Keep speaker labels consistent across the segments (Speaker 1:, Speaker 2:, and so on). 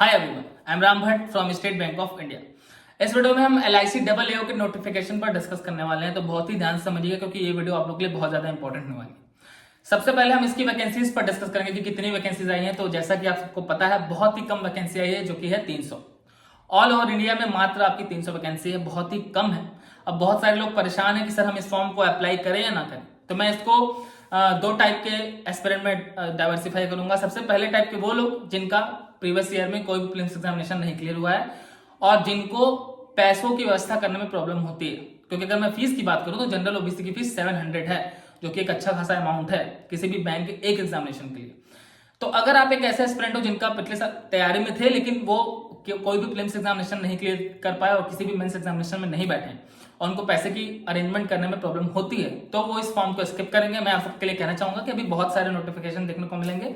Speaker 1: Hi everyone, I am Ram Bhatt from state bank of India. इस video में हम LIC double AO के notification पर डिस्कस करने वाले हैं, तो बहुत ही ध्यान से समझिए क्योंकि ये वीडियो आप लोग के लिए बहुत ज्यादा इंपॉर्टेंट होने वाली है। सबसे पहले हम इसकी वैकेंसीज पर डिस्कस करेंगे कि कितनी वैकेंसीज आई हैं। तो जैसा कि आप सबको पता है, बहुत ही कम वैकेंसी आई है, जो कि है 300। ऑल ओवर इंडिया में मात्र आपकी 300 वैकेंसी है, बहुत ही कम है। अब बहुत सारे लोग परेशान हैं कि सर हम इस फॉर्म को अप्लाई करें या ना करें। तो मैं इसको दो टाइप के एस्पिरेंट में डाइवर्सिफाई करूंगा। सबसे पहले टाइप के वो लोग जिनका प्रीवियस ईयर में कोई भी प्रीलिम्स एग्जामिनेशन नहीं क्लियर हुआ है और जिनको पैसों की व्यवस्था करने में प्रॉब्लम होती है। क्योंकि अगर मैं फीस की बात करूं तो जनरल ओबीसी की फीस 700 है, जो कि एक अच्छा खासा अमाउंट है किसी भी बैंक के एक एग्जामिनेशन के लिए। तो अगर आप एक ऐसे एस्पिरेंट हो जिनका पिछले साल तैयारी में थे लेकिन वो कोई भी प्रीलिम्स एग्जामिनेशन नहीं क्लियर कर पाए और किसी भी मेंस एग्जामिनेशन में नहीं बैठे और उनको पैसे की अरेंजमेंट करने में प्रॉब्लम होती है, तो वो इस फॉर्म को स्किप करेंगे। मैं आप सबके लिए कहना चाहूंगा कि अभी बहुत सारे नोटिफिकेशन देखने को मिलेंगे।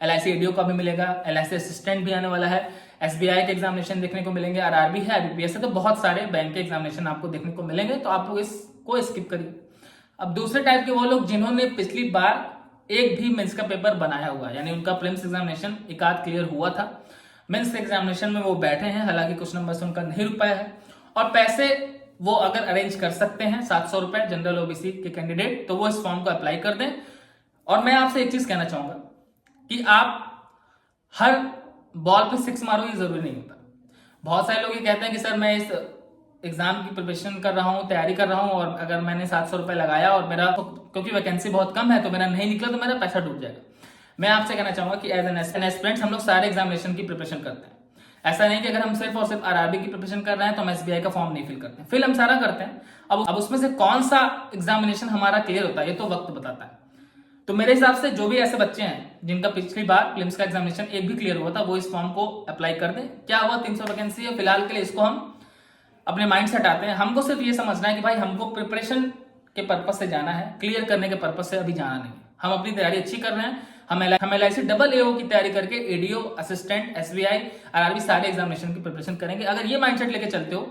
Speaker 1: LIC ADO का भी मिलेगा, LIC असिस्टेंट भी आने वाला है, SBI के एग्जामिनेशन देखने को मिलेंगे, RRB है, IBPS है, तो बहुत सारे बैंक के एग्जामिनेशन आपको देखने को मिलेंगे। तो आप लोग इसको स्किप करिए। अब दूसरे टाइप के वो लोग जिन्होंने पिछली बार एक भी मेंस का पेपर बनाया हुआ है, यानी उनका प्रीलिम्स एग्जामिनेशन एक आध क्लियर हुआ था, मेंस एग्जामिनेशन में वो बैठे हैं, हालांकि कुछ नंबर से उनका नहीं रुक पाया है और पैसे वो अगर अरेंज कर सकते हैं 700 रुपए जनरल ओबीसी के कैंडिडेट, तो वो इस फॉर्म को अप्लाई कर दें। और मैं आपसे एक चीज कहना चाहूंगा कि आप हर बॉल पे 6 मारो, ये जरूरी नहीं होता। बहुत सारे लोग ये कहते हैं कि सर मैं इस एग्जाम की प्रिपरेशन कर रहा हूँ, तैयारी कर रहा हूँ और अगर मैंने 700 रुपए लगाया और मेरा क्योंकि वैकेंसी बहुत कम है तो मेरा नहीं निकला तो मेरा पैसा डूब जाएगा। मैं आपसे कहना चाहूंगा कि एज एन एस्पिरेंट हम लोग सारे एग्जामिनेशन की प्रिपरेशन करते हैं। ऐसा नहीं कि अगर हम सिर्फ और सिर्फ RRB की प्रिपरेशन कर रहे हैं तो हम SBI का फॉर्म नहीं फिल करते हैं, फिल हम सारा करते हैं। अब उसमें से कौन सा एग्जामिनेशन हमारा क्लियर होता है ये तो वक्त बताता है। तो मेरे हिसाब से जो भी ऐसे बच्चे हैं जिनका पिछली बार प्रीलिम्स का एग्जामिनेशन एक भी क्लियर हुआ था, वो इस फॉर्म को अप्लाई कर दें। क्या हुआ, 300 वैकेंसी है फिलहाल के लिए, इसको हम अपने माइंड से हटाते हैं। हमको सिर्फ ये समझना है कि भाई हमको प्रिपरेशन के पर्पज से जाना है, क्लियर करने के पर्पज से अभी जाना नहीं। हम अपनी तैयारी अच्छी कर रहे हैं। हम LIC डबल AO की तैयारी करके ADO, असिस्टेंट, SBI, RRB सारे एग्जामिनेशन की प्रिपरेशन करेंगे। अगर ये माइंडसेट लेके चलते हो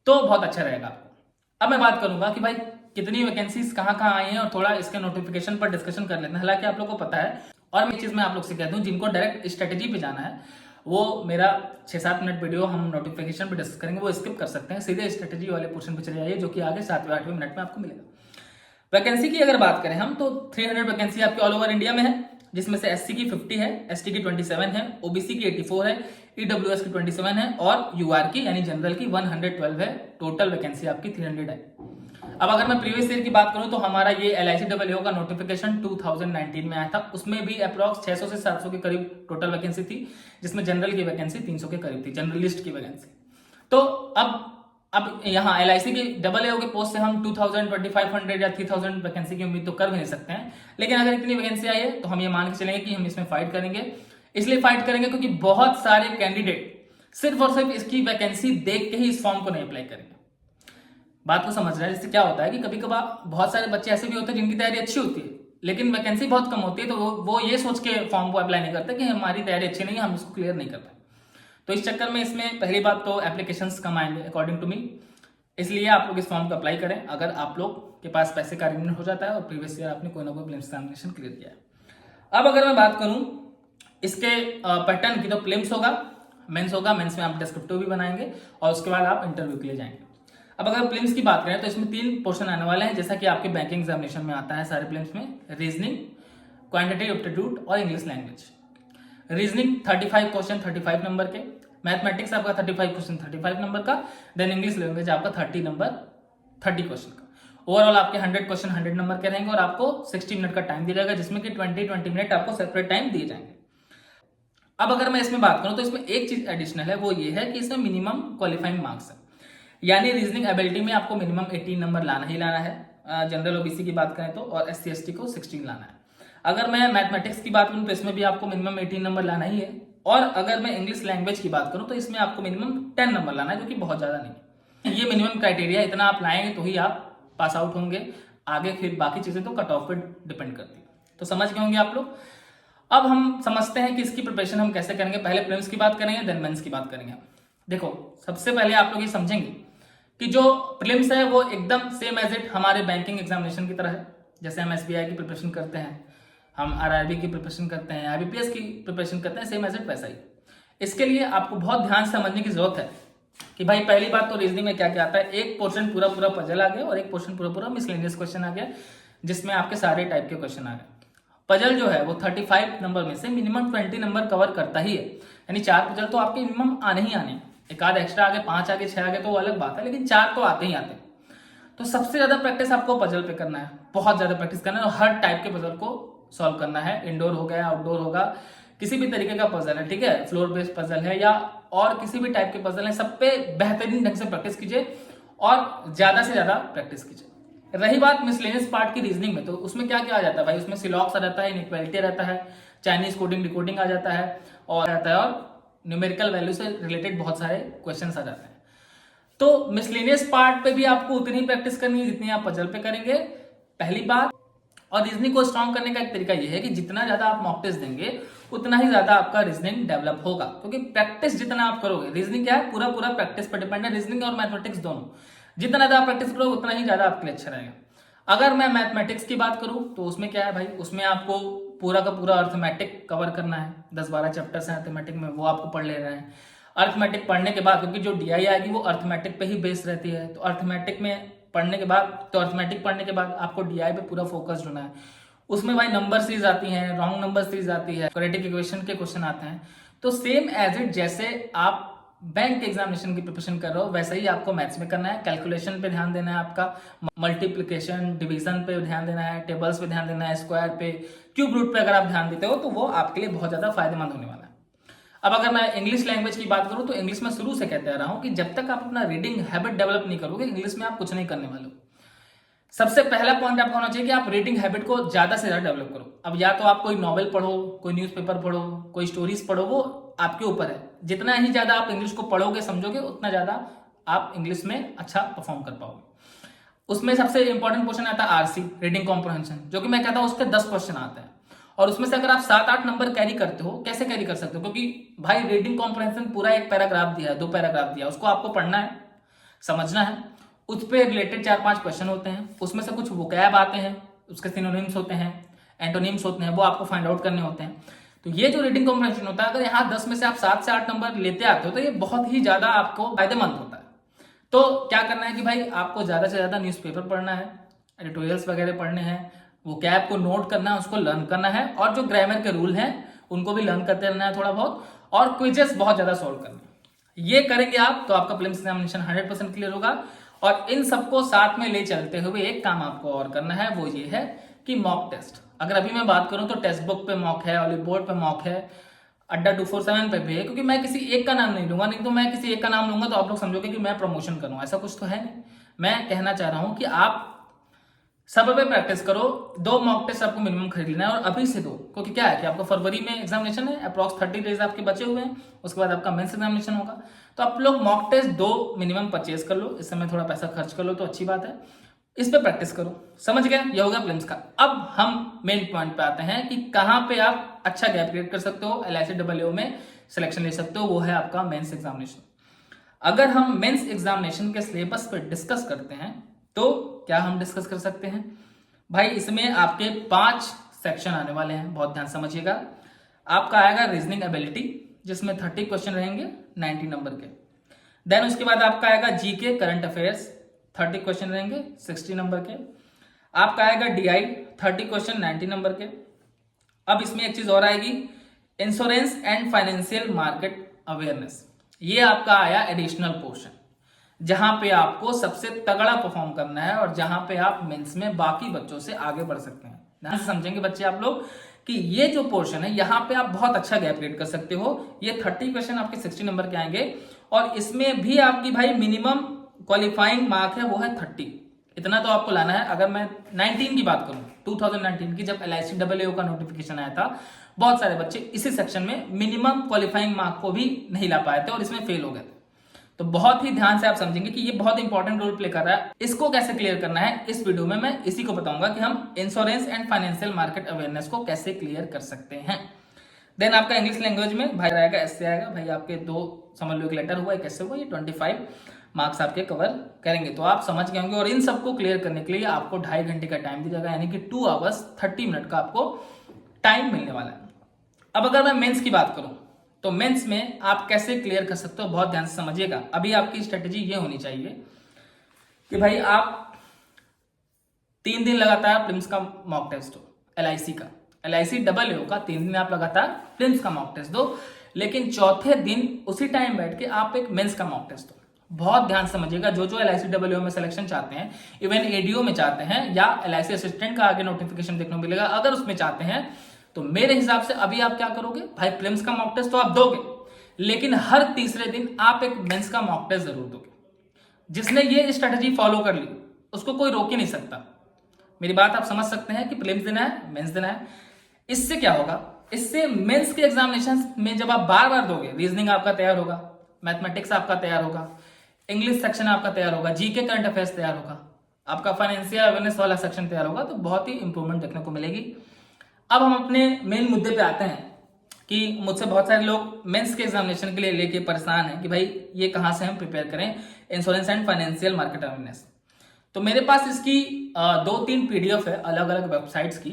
Speaker 1: तो बहुत अच्छा रहेगा आपको। अब मैं बात करूंगा कि भाई कितनी वैकेंसीज कहां कहां आई हैं और थोड़ा इसके नोटिफिकेशन पर डिस्कशन कर लेते हैं। हालांकि आप लोग को पता है, और मैं चीज मैं आप लोग से कह दूं, जिनको डायरेक्ट स्ट्रेटेजी पे जाना है वो मेरा 6-7 मिनट वीडियो हम नोटिफिकेशन पे डिस्कस करेंगे, वो स्किप कर सकते हैं, सीधे स्ट्रेटेजी वाले पोर्शन पे चले जाइए जो कि आगे 7वें-8वें मिनट में आपको मिलेगा। वैकेंसी की अगर बात करें हम तो 300 वैकेंसी आपके ऑल ओवर इंडिया में है, जिसमें से SC की 50 है, ST की 27 है, OBC की 84 है, EWS की 27 है और UR की यानी जनरल की 112 है। टोटल वैकेंसी आपकी 300 है। अब अगर मैं प्रीवियस ईयर की बात करूं तो हमारा ये LIC डबल AO का नोटिफिकेशन 2019 में आया था, उसमें भी अप्रॉक्स 600 से 700 के करीब टोटल वैकेंसी थी, जिसमें जनरल की वैकेंसी 300 के करीब थी, जनरलिस्ट की वैकेंसी। तो अब यहाँ LIC की डबल AO के पोस्ट से हम 2000, 2500 या 3000 वैकेंसी की उम्मीद तो कर भी नहीं सकते हैं, लेकिन अगर इतनी वैकेंसी आई है तो हम ये मान के चलेंगे कि हम इसमें फाइट करेंगे। इसलिए फाइट करेंगे क्योंकि बहुत सारे कैंडिडेट सिर्फ और सिर्फ इसकी वैकेंसी देख के ही इस फॉर्म को नहीं अप्लाई करेंगे। बात को समझ रहे हैं? इससे क्या होता है कि कभी कभार बहुत सारे बच्चे ऐसे भी होते हैं जिनकी तैयारी अच्छी होती है लेकिन वैकेंसी बहुत कम होती है, तो वो ये सोच के फॉर्म को अप्लाई नहीं करते कि हमारी तैयारी अच्छी नहीं है, हम इसको क्लियर नहीं कर पाए। तो इस चक्कर में इसमें पहली बात तो एप्लीकेशंस कम आएंगे अकॉर्डिंग टू मी, इसलिए आप लोग इस फॉर्म को अप्लाई करें अगर आप लोग के पास पैसे का अरेंजमेंट हो जाता है और प्रीवियस ईयर आपने कोई ना कोई प्रीलिम्स एग्जामिनेशन क्लियर किया है। अब अगर मैं बात करूं इसके पैटर्न की, तो प्रीलिम्स होगा, मेंस होगा, मेंस में आप डिस्क्रिप्टिव भी बनाएंगे और उसके बाद आप इंटरव्यू के लिए जाएंगे। अब अगर प्रीलिम्स की बात करें तो इसमें 3 पोर्शन आने वाले हैं, जैसा कि आपके बैंकिंग एग्जामिनेशन में आता है सारे प्रीलिम्स में, रीजनिंग, क्वांटिटेटिव एप्टीट्यूड और English language. Reasoning 35 question 35 number के, मैथमेटिक्स आपका 35 क्वेश्चन 35 नंबर का, देन इंग्लिश लैंग्वेज आपका 30 नंबर 30 क्वेश्चन का। ओवरऑल आपके 100 क्वेश्चन 100 नंबर के रहेंगे और आपको 60 मिनट का टाइम दिया जाएगा, जिसमें कि 20 मिनट आपको सेपरेट टाइम दिए जाएंगे। अब अगर मैं इसमें बात करूं तो इसमें एक चीज एडिशनल है, वो ये है कि इसमें मिनिमम क्वालिफाइंग मार्क्स है, यानी रीजनिंग एबिलिटी में आपको मिनिमम 18 नंबर लाना ही लाना है जनरल ओबीसी की बात करें तो, और SC ST को 16 लाना है। अगर मैं मैथमेटिक्स की बात करूं तो इसमें भी आपको मिनिमम 18 नंबर लाना ही है, और अगर मैं इंग्लिश लैंग्वेज की बात करूं तो इसमें आपको मिनिमम 10 नंबर लाना है, जो कि बहुत ज्यादा नहीं है। ये मिनिमम क्राइटेरिया, इतना आप लाएंगे तो ही आप पास आउट होंगे, आगे फिर बाकी चीजें तो कट ऑफ पे डिपेंड करती है। तो समझ गए होंगे आप लोग। अब हम समझते हैं कि इसकी प्रिपरेशन हम कैसे करेंगे। पहले प्रीलिम्स की बात करेंगे, देन मेंस की बात करेंगे। देखो, सबसे पहले आप लोग ये समझेंगे कि जो प्रीलिम्स है वो एकदम सेम एज इट हमारे बैंकिंग एग्जामिनेशन की तरह है। जैसे हम SBI की प्रिपरेशन करते हैं, हम RRB की प्रिपरेशन करते हैं, IBPS की प्रिपरेशन करते हैं, सेम एज इट वैसा ही। इसके लिए आपको बहुत ध्यान से समझने की जरूरत है कि भाई पहली बात तो रीजनिंग में क्या क्या आता है। एक पोर्शन पूरा पूरा पजल आ गया और एक पोर्शन पूरा पूरा मिसलेनियस क्वेश्चन आ गया, जिसमें आपके सारे टाइप के क्वेश्चन आ गए। पजल जो है वो 35 नंबर में से मिनिमम 20 नंबर कवर करता ही है, यानी 4 पजल तो आपके मिनिमम आने ही आने। एक आध एक्स्ट्रा आगे, 5 आगे, 6 आगे तो वो अलग बात है, लेकिन 4 तो आते ही आते। तो सबसे ज्यादा प्रैक्टिस आपको पजल पे करना है, बहुत ज्यादा प्रैक्टिस करना है और हर टाइप के पजल को सॉल्व करना है। इंडोर हो गया, आउटडोर होगा, किसी भी तरीके का पजल है, ठीक है, फ्लोर बेस्ड पजल है या और किसी भी टाइप के पजल है, सब पे बेहतरीन ढंग से प्रैक्टिस कीजिए और ज्यादा से ज्यादा प्रैक्टिस कीजिए। रही बात मिसलेनियस पार्ट की रीजनिंग में, तो उसमें क्या क्या आ जाता है भाई, उसमें सिलॉक्स आ जाता है, इनइक्वालिटी रहता है, चाइनीज कोडिंग डिकोडिंग आ जाता है और न्यूमेरिकल वैल्यू से रिलेटेड बहुत सारे क्वेश्चन आ जाते हैं। तो मिसलेनियस पार्ट पे भी आपको उतनी प्रैक्टिस करनी है जितनी आप पजल पे करेंगे, पहली बात। और रीजनिंग को स्ट्रॉन्ग करने का एक तरीका यह है कि जितना ज्यादा आप मॉक टेस्ट देंगे उतना ही ज्यादा आपका रीजनिंग डेवलप होगा, क्योंकि प्रैक्टिस जितना आप करोगे, रीजनिंग क्या है, पूरा पूरा प्रैक्टिस पर डिपेंड है, रीजनिंग और मैथमेटिक्स दोनों। जितना ज्यादा आप प्रैक्टिस करोगे उतना ही ज्यादा आपके लिए अच्छा रहेगा। अगर मैं मैथमेटिक्स की बात करूं तो उसमें क्या है भाई, उसमें आपको पूरा का पूरा अर्थमेटिक कवर करना है, 10-12 चैप्टर्स हैं अर्थमेटिक में, वो आपको पढ़ लेना है। अर्थमेटिक पढ़ने के बाद, क्योंकि जो डीआई आएगी वो अर्थमेटिक पे ही बेस्ड रहती है, तो अर्थमेटिक में पढ़ने के बाद, तो अर्थमेटिक पढ़ने के बाद आपको डीआई पे पूरा फोकस होना है। उसमें भाई नंबर सीरीज आती हैं, रॉन्ग नंबर सीरीज आती है, क्वाड्रेटिक इक्वेशन के क्वेश्चन आते हैं। तो सेम एज इट जैसे आप बैंक के एग्जामिनेशन की प्रिपरेशन कर रहे हो वैसा ही आपको मैथ्स में करना है। कैलकुलेशन पे ध्यान देना है, आपका मल्टीप्लिकेशन डिवीजन पे ध्यान देना है, टेबल्स पे ध्यान देना है, स्क्वायर पे, क्यूब रूट पे अगर आप ध्यान देते हो तो वो आपके लिए बहुत ज्यादा फायदेमंद होने वाला है। अब अगर मैं इंग्लिश लैंग्वेज की बात करूं तो इंग्लिश में शुरू से कहते आ रहा हूं कि जब तक आप अपना रीडिंग हैबिट डेवलप नहीं करोगे, इंग्लिश में आप कुछ नहीं करने वाले हो। सबसे पहला पॉइंट आपका होना चाहिए कि आप रीडिंग हैबिट को ज्यादा से ज्यादा डेवलप करो। अब या तो आप कोई नॉवेल पढ़ो, कोई न्यूज़पेपर पढ़ो, कोई स्टोरीज पढ़ो, वो आपके ऊपर है। जितना ही ज्यादा आप इंग्लिश को पढ़ोगे समझोगे उतना ज्यादा आप इंग्लिश में अच्छा परफॉर्म कर पाओगे। उसमें सबसे इंपॉर्टेंट क्वेश्चन आता है आरसी, रीडिंग कॉम्प्रहेंशन, जो कि मैं कहता हूं उसके 10 क्वेश्चन आते हैं और उसमें से अगर आप 7-8 नंबर कैरी करते हो, कैसे कैरी कर सकते हो, क्योंकि भाई रीडिंग कॉम्प्रहेंशन पूरा एक पैराग्राफ दिया है, 2 पैराग्राफ दिया है, उसको आपको पढ़ना है, समझना है, उस पे रिलेटेड 4-5 क्वेश्चन होते हैं, उसमें से कुछ वोकैब आते हैं, उसके सिनोनिम्स होते हैं, एंटोनिम्स होते हैं, वो आपको फाइंड आउट करने होते हैं। तो ये जो रीडिंग कॉम्प्रहेंशन होता है, अगर यहाँ 10 में से आप 7 से 8 नंबर लेते आते हो तो ये बहुत ही ज्यादा आपको फायदेमंद होता है। तो क्या करना है कि भाई आपको ज्यादा से ज्यादा न्यूज़पेपर पढ़ना है, एडिटोरियल्स वगैरह पढ़ने हैं, वो कैब को नोट करना है, उसको लर्न करना है, और जो ग्रामर के रूल हैं उनको भी लर्न करते रहना है थोड़ा बहुत, और क्विजेस बहुत ज्यादा सॉल्व करना है। ये करेंगे आप तो आपका प्रीलिम्स एग्जामिनेशन 100% क्लियर होगा। और इन सबको साथ में ले चलते हुए एक काम आपको और करना है, वो ये है कि मॉक टेस्ट। अगर अभी मैं बात करूं तो टेक्स्ट बुक पे मॉक है, ऑलिव बोर्ड पे मॉक है, अड्डा 247 पे भी है, क्योंकि मैं किसी एक का नाम नहीं लूंगा, नहीं तो मैं किसी एक का नाम लूंगा तो आप लोग समझोगे कि मैं प्रमोशन करूं, ऐसा कुछ तो है नहीं। मैं कहना चाह रहा हूं कि आप सब पे प्रैक्टिस करो। 2 मॉक टेस्ट आपको मिनिमम खरीद लेना है और अभी से 2, क्योंकि क्या है कि आपको फरवरी में एग्जामिनेशन है, अप्रॉक्स 30 डेज आपके बचे हुए हैं, उसके बाद आपका मेंस एग्जामिनेशन होगा। तो आप लोग मॉक टेस्ट 2 मिनिमम परचेज कर लो, इस समय थोड़ा पैसा खर्च कर लो तो अच्छी बात है, इस पे प्रैक्टिस करो। समझ गया, ये होगा प्रीलिम्स का। अब हम मेन पॉइंट पे आते हैं कि कहां पे आप अच्छा गैप क्रिएट कर सकते हो, LIC में सिलेक्शन ले सकते हो, वो है आपका मेंस एग्जामिनेशन। अगर हम मेंस एग्जामिनेशन के सिलेबस पे डिस्कस करते हैं तो क्या हम डिस्कस कर सकते हैं भाई, इसमें आपके 5 सेक्शन आने वाले हैं, बहुत ध्यान समझिएगा। आपका आएगा रीजनिंग एबिलिटी, जिसमें 30 क्वेश्चन रहेंगे 90 नंबर के। देन उसके बाद आपका आएगा जीके करंट अफेयर्स, 30 क्वेश्चन रहेंगे 60 नंबर के। आपका आएगा DI, 30 क्वेश्चन 90 नंबर के। अब इसमें एक चीज और आएगी, insurance and financial market awareness, ये आपका आया एडिशनल पोर्शन, जहां पे आपको सबसे तगड़ा परफॉर्म करना है और जहां पे आप मेंस में बाकी बच्चों से आगे बढ़ सकते हैं। ध्यान से समझेंगे बच्चे आप लोग कि ये जो पोर्शन है यहाँ पे आप बहुत अच्छा गैप क्रिएट कर सकते हो। ये 30 क्वेश्चन आपके 60 नंबर के आएंगे और इसमें भी आपकी भाई मिनिमम क्वालिफाइंग मार्क है वो है 30, इतना तो आपको लाना है। अगर मैं 19 की बात करूं, 2019 की, जब LIC का नोटिफिकेशन आया था, बहुत सारे बच्चे इसी सेक्शन में मिनिमम क्वालिफाइंग मार्क को भी नहीं ला पाए थे और इसमें फेल हो गए थे। तो बहुत ही ध्यान से आप समझेंगे कि ये बहुत इंपॉर्टेंट रोल प्ले कर रहा है। इसको कैसे क्लियर करना है इस वीडियो में मैं इसी को बताऊंगा कि हम insurance and financial market awareness को कैसे क्लियर कर सकते हैं। देन आपका इंग्लिश लैंग्वेज में भाई आएगा, ऐसे आएगा भाई, आपके 2 समझ लो, एक लेटर हुआ, एक ऐसे हुआ, ये 25 मार्क्स आपके कवर करेंगे। तो आप समझ गए होंगे और इन सबको क्लियर करने के लिए आपको 2.5 घंटे का टाइम दिया जाएगा, यानी कि 2 आवर्स 30 मिनट का आपको टाइम मिलने वाला है। अब अगर मैं मेंस की बात करूं तो मेंस में आप कैसे क्लियर कर सकते हो, बहुत ध्यान से समझिएगा। अभी आपकी स्ट्रेटेजी ये होनी चाहिए कि भाई आप 3 दिन लगातार प्रीलिम्स का मॉक टेस्ट हो, LIC का, LIC डबल AO का 3 दिन आप लगातार प्रीलिम्स का मॉक टेस्ट दो, लेकिन चौथे दिन उसी टाइम बैठ के आप एक मेंस का मॉक टेस्ट दो। बहुत ध्यान समझिएगा, जो LIC डबल AO में सिलेक्शन चाहते हैं, इवन ADO में चाहते हैं, या LIC असिस्टेंट का आगे नोटिफिकेशन देखने को मिलेगा, अगर उसमें चाहते हैं तो मेरे हिसाब से अभी आप क्या करोगे भाई, प्रीलिम्स का मॉक टेस्ट तो आप दोगे, लेकिन हर तीसरे दिन आप एक मेंस का मॉक टेस्ट जरूर दोगे। जिसने ये स्ट्रेटेजी फॉलो कर ली उसको कोई रोक ही नहीं सकता। मेरी बात आप समझ सकते हैं कि प्रीलिम्स देना है, मेंस देना है। इससे क्या होगा, इससे मेंस के एग्जामिनेशन में जब आप बार बार दोगे, रीजनिंग आपका तैयार होगा, मैथमेटिक्स आपका तैयार होगा, इंग्लिश सेक्शन आपका तैयार होगा, GK करंट अफेयर्स तैयार होगा, आपका फाइनेंशियल अवेयरनेस वाला सेक्शन तैयार होगा, तो बहुत ही इंप्रूवमेंट देखने को मिलेगी। अब हम अपने मेन मुद्दे पे आते हैं कि मुझसे बहुत सारे लोग मेंस के एग्जामिनेशन के लिए लेके परेशान हैं कि भाई ये कहाँ से हम प्रिपेयर करें, insurance and financial market awareness. तो मेरे पास इसकी 2-3 PDF है अलग अलग वेबसाइट्स की,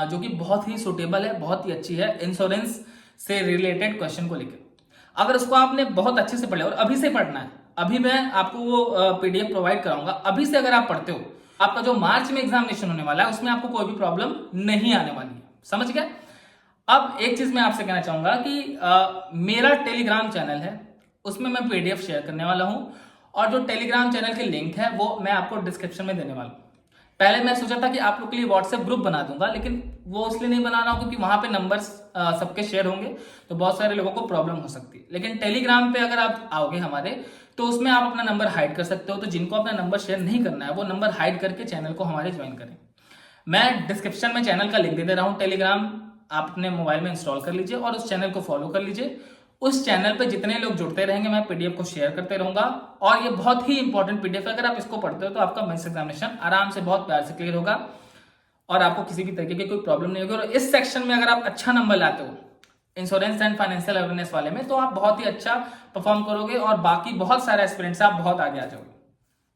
Speaker 1: जो कि बहुत ही सुटेबल है, बहुत ही अच्छी है इंश्योरेंस से रिलेटेड क्वेश्चन को लेकर। अगर उसको आपने बहुत अच्छे से पढ़ लिया और अभी से पढ़ना है, अभी मैं आपको वो PDF प्रोवाइड कराऊंगा, अभी से अगर आप पढ़ते हो, आपका जो मार्च में एग्जामिनेशन होने वाला है उसमें आपको कोई भी प्रॉब्लम नहीं आने वाली है। समझ गया? अब एक चीज मैं आपसे कहना चाहूंगा कि मेरा टेलीग्राम चैनल है, उसमें मैं PDF शेयर करने वाला हूं, और जो टेलीग्राम चैनल के लिंक है वो मैं आपको डिस्क्रिप्शन में देने वाला हूं। पहले मैं सोचा था कि आप लोग के लिए व्हाट्सएप ग्रुप बना दूंगा, लेकिन वो इसलिए नहीं बना रहा हूं क्योंकि वहां पे नंबर्स सबके शेयर होंगे तो बहुत सारे लोगों को प्रॉब्लम हो सकती है। लेकिन टेलीग्राम पे अगर आप आओगे हमारे, तो उसमें आप अपना नंबर हाइड कर सकते हो। तो जिनको अपना नंबर शेयर नहीं करना है वो नंबर हाइड करके चैनल को हमारे ज्वाइन करें। मैं डिस्क्रिप्शन में चैनल का लिंक दे रहा हूँ, टेलीग्राम आप अपने मोबाइल में इंस्टॉल कर लीजिए और उस चैनल को फॉलो कर लीजिए। उस चैनल पे जितने लोग जुड़ते रहेंगे मैं PDF को शेयर करते रहूंगा, और ये बहुत ही इंपॉर्टेंट PDF है। अगर आप इसको पढ़ते हो तो आपका मेंस एग्जामिनेशन आराम से बहुत प्यार से क्लियर होगा और आपको किसी भी तरीके की कोई प्रॉब्लम नहीं होगी। और इस सेक्शन में अगर आप अच्छा नंबर लाते हो इंश्योरेंस एंड फाइनेंशियल अवेयरनेस वाले में, तो आप बहुत ही अच्छा परफॉर्म करोगे और बाकी बहुत सारे एस्पिरेंट्स आप बहुत आगे आ जाओगे।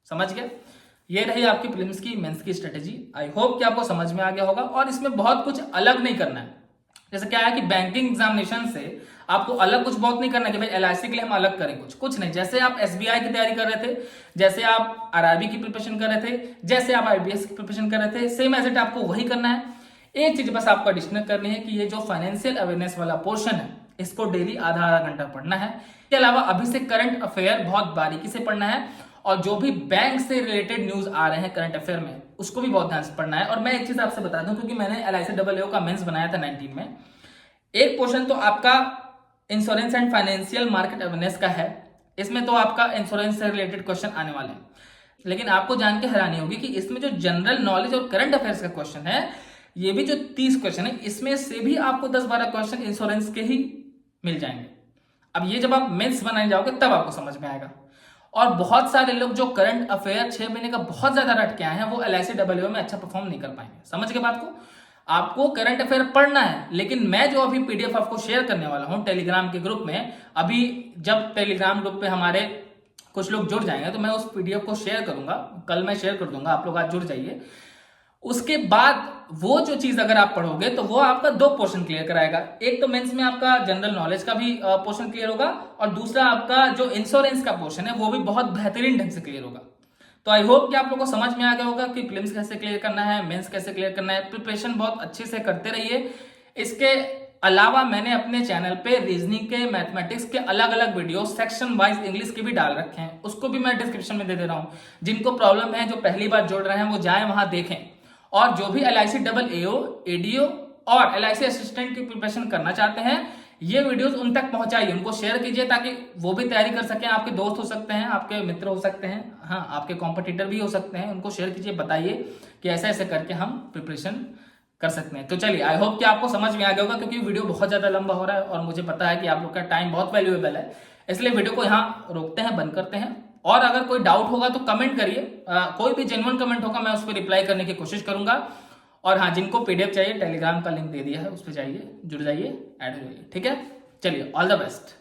Speaker 1: समझ गए? ये रही आपकी प्रीलिम्स की मेंस की स्ट्रेटेजी। आई होप कि आपको समझ में आ गया होगा, और इसमें बहुत कुछ अलग नहीं करना है। जैसे क्या है कि बैंकिंग एग्जामिनेशन से आपको अलग कुछ बहुत नहीं करना है कि भाई LIC के लिए हम अलग करें, कुछ नहीं। जैसे आप SBI की तैयारी कर रहे थे, जैसे आप RRB की प्रिपरेशन कर रहे थे, जैसे आप IBS की प्रिपरेशन कर रहे थे, सेम एज इट आपको वही करना है। एक चीज बस आपको एडिशनल करनी है कि ये जो फाइनेंशियल अवेयरनेस वाला पोर्शन है इसको डेली आधा घंटा पढ़ना है। इसके अलावा अभी से करंट अफेयर बहुत बारीकी से पढ़ना है, और जो भी बैंक से रिलेटेड न्यूज आ रहे हैं करंट अफेयर में उसको भी बहुत ध्यान से पढ़ना है। और मैं एक चीज आपसे बता दूं, क्योंकि मैंने LIC डबल AO का मेंस बनाया था 19 में, एक पोर्शन तो आपका insurance and financial market awareness का है, इसमें तो आपका इंश्योरेंस से रिलेटेड क्वेश्चन आने वाले हैं। लेकिन आपको जान के हैरानी होगी कि इसमें जो जनरल नॉलेज और करंट अफेयर्स का क्वेश्चन है, ये भी जो 30 क्वेश्चन है, इसमें से भी आपको 10-12 क्वेश्चन इंश्योरेंस के ही मिल जाएंगे। अब ये जब आप मेंस बनाने जाओगे तब आपको समझ में आएगा। और बहुत सारे लोग जो करंट अफेयर 6 महीने का बहुत ज्यादा रट के आए हैं वो LIC डबल AO में अच्छा परफॉर्म नहीं कर पाएंगे। समझ के बात को? आपको करंट अफेयर पढ़ना है, लेकिन मैं जो अभी PDF आपको शेयर करने वाला हूं टेलीग्राम के ग्रुप में, अभी जब टेलीग्राम ग्रुप पे हमारे कुछ लोग जुड़ जाएंगे तो मैं उस PDF को शेयर करूंगा, कल मैं शेयर कर दूंगा, आप लोग आज जुड़ जाइए। उसके बाद वो जो चीज अगर आप पढ़ोगे तो वो आपका 2 पोर्शन क्लियर कराएगा। एक तो मेंस में आपका जनरल नॉलेज का भी पोर्शन क्लियर होगा, और दूसरा आपका जो इंश्योरेंस का पोर्शन है वो भी बहुत बेहतरीन ढंग से क्लियर होगा। तो आई होप कि आप लोगों को समझ में आ गया होगा कि प्रीलिम्स कैसे क्लियर करना है, मेंस कैसे क्लियर करना है। प्रिपरेशन बहुत अच्छे से करते रहिए। इसके अलावा मैंने अपने चैनल पे रीजनिंग के, मैथमेटिक्स के अलग अलग वीडियो सेक्शन वाइज इंग्लिश के भी डाल रखे हैं, उसको भी मैं डिस्क्रिप्शन में दे दे रहा हूँ। जिनको प्रॉब्लम है, जो पहली बार जुड़ रहे हैं, वो जाए वहां देखें। और जो भी LIC डबल AO, ADO और LIC असिस्टेंट की प्रिपरेशन करना चाहते हैं, ये वीडियोस उन तक पहुंचाइए, उनको शेयर कीजिए ताकि वो भी तैयारी कर सकें। आपके दोस्त हो सकते हैं, आपके मित्र हो सकते हैं, हाँ आपके कॉम्पिटिटर भी हो सकते हैं, उनको शेयर कीजिए, बताइए कि ऐसे ऐसे करके हम प्रिपरेशन कर सकते हैं। तो चलिए, आई होप कि आपको समझ में आ गया होगा, क्योंकि वीडियो बहुत ज्यादा लंबा हो रहा है और मुझे पता है कि आप लोग का टाइम बहुत वैल्यूएबल है, इसलिए वीडियो को यहाँ रोकते हैं, बंद करते हैं। और अगर कोई डाउट होगा तो कमेंट करिए, कोई भी जेन्युइन कमेंट होगा मैं उस पर रिप्लाई करने की कोशिश करूंगा। और हाँ, जिनको PDF चाहिए टेलीग्राम का लिंक दे दिया है, उस पर जाइए, जुड़ जाइए, ऐड हो जाइए। ठीक है, चलिए, ऑल द बेस्ट।